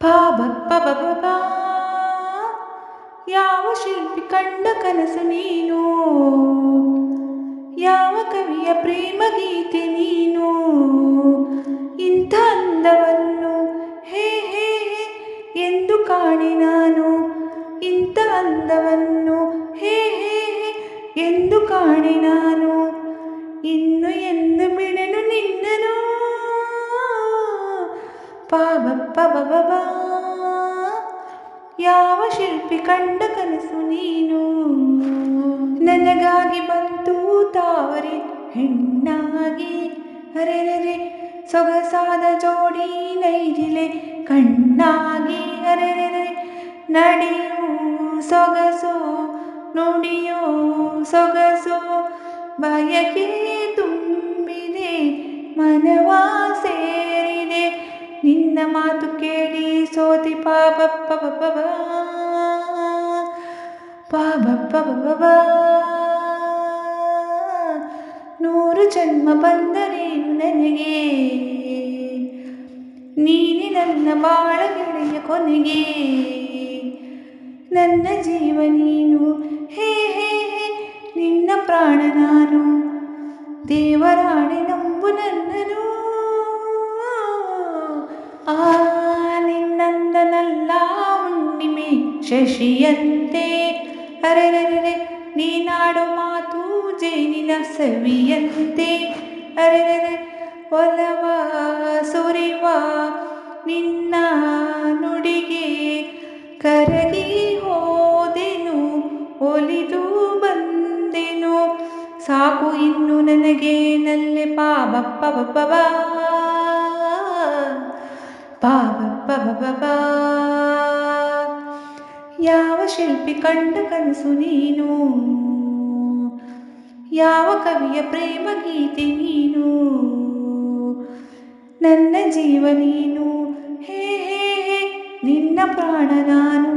ಪಾಬಪ್ಪಬಬಬಾ ಯಾವ ಶಿಲ್ಪಿ ಕಂಡ ಕನಸು ನೀನು, ಯಾವ ಕವಿಯ ಪ್ರೇಮ ಗೀತೆ ನೀನು, ಇಂಥ ಅಂದವನ್ನು ಹೇ ಹೇ ಹೇ ಎಂದು ಕಾಣೆ ನಾನು, ಇಂಥ ಅಂದವನ್ನು ಹೇ ಹೇ ಹೇ ಎಂದು ಕಾಣೆ ನಾನು, ಇನ್ನು ಎಂದು ಬಿಡೆನು ನಿನ್ನನು. ಪಾಬಪ್ಪಬಬಬಾ ಯಾವ ಶಿಲ್ಪಿ ಕಂಡ ಕನಸು ನೀನು, ನನಗಾಗಿ ಬಂತು ತಾವರೆ ಹೆಣ್ಣಾಗಿ, ಅರೆರೆ ಸೊಗಸಾದ ಜೋಡಿ ನೈದಿಲೆ ಕಣ್ಣಾಗಿ, ಅರೆರೆ ನಡೆಯು ಸೊಗಸು ನುಡಿಯೋ ಸೊಗಸು, ಬಯಕೆ ತುಂಬಿದೆ ಮನವ ಸೇರಿದೆ, ನಿನ್ನ ಮಾತು ಕೇಳಿ ಸೋತಿ ಪಾಬಪ್ಪಬಬಬಾ ಪಾಬಪ್ಪಬಬಬಾ. ನೂರು ಜನ್ಮ ಬಂದರೇನು ನನಗೆ, ನೀನೆ ನನ್ನ ಬಾಳ ಗೆಳೆಯ ಕೊನೆಗೆ, ನನ್ನ ಜೀವ ನೀನು ಹೇ ಹೇ ಹೇ ನಿನ್ನ ಪ್ರಾಣ ನಾನು, ದೇವರಾಣೆ ನಂಬು ನನ್ನನು. ನಿನ್ನಂದನಲ್ಲ ಹುಣ್ಣಿಮೆ ಶಶಿಯಂತೆ, ಅರೆರೆ ನೀನಾಡು ಮಾತು ಜೇನಿನ ಸವಿಯಂತೆ, ಅರೆರೆ ಒಲವ ಸುರಿವ ನಿನ್ನ ನುಡಿಗೆ ಕರಗಿ ಹೋದೆನು, ಒಲಿದು ಬಂದೆನು, ಸಾಕು ಇನ್ನು ನನಗೆ ನಲ್ಲೆ ಪಾಬಪ್ಪಬಬಬಾ ಪಾಬಪ್ಪಬಬಬಾ. ಯಾವ ಶಿಲ್ಪಿ ಕಂಡ ಕನಸು ನೀನು, ಯಾವ ಕವಿಯ ಪ್ರೇಮ ಗೀತೆ ನೀನು, ನನ್ನ ಜೀವ ನೀನು ಹೇ ಹೇ ಹೇ ನಿನ್ನ ಪ್ರಾಣ ನಾನು,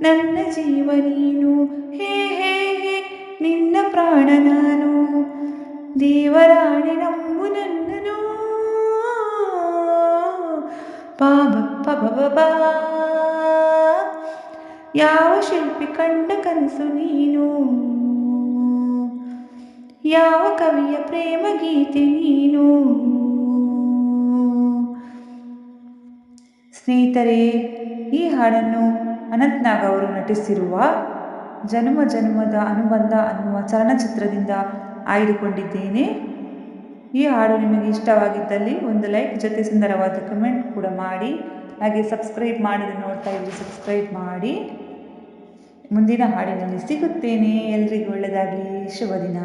ನನ್ನ ಜೀವ ನೀನು ಹೇ ಹೇ ಹೇ ನಿನ್ನ ಪ್ರಾಣ ನಾನು, ದೇವರಾಣೆ ನಂಬು ನನ್ನನು. ಪಾಬಪ್ಪಬಬಬಾ ಯಾವ ಶಿಲ್ಪಿ ಕಂಡ ಕನಸು ನೀನು, ಯಾವ ಕವಿಯ ಪ್ರೇಮ ಗೀತೆ ನೀನು. ಸ್ನೇಹಿತರೆ, ಈ ಹಾಡನ್ನು ಅನಂತ್ ನಾಗ್ ಅವರು ನಟಿಸಿರುವ ಜನ್ಮ ಜನ್ಮದ ಅನುಬಂಧ ಅನ್ನುವ ಚಲನಚಿತ್ರದಿಂದ ಆಯ್ದುಕೊಂಡಿದ್ದೇನೆ. ಈ ಹಾಡು ನಿಮಗೆ ಇಷ್ಟವಾಗಿದ್ದಲ್ಲಿ ಒಂದು ಲೈಕ್ ಜೊತೆ ಸುಂದರವಾದ ಕಮೆಂಟ್ ಕೂಡ ಮಾಡಿ, ಹಾಗೆ ಸಬ್ಸ್ಕ್ರೈಬ್ ಮಾಡಿದ್ರೆ ನೋಡ್ತಾ ಇದ್ದರೆ ಸಬ್ಸ್ಕ್ರೈಬ್ ಮಾಡಿ. ಮುಂದಿನ ಹಾಡಿನಲ್ಲಿ ಸಿಗುತ್ತೇನೆ. ಎಲ್ರಿಗೂ ಒಳ್ಳೆಯದಾಗಲಿ. ಶುಭ ದಿನ.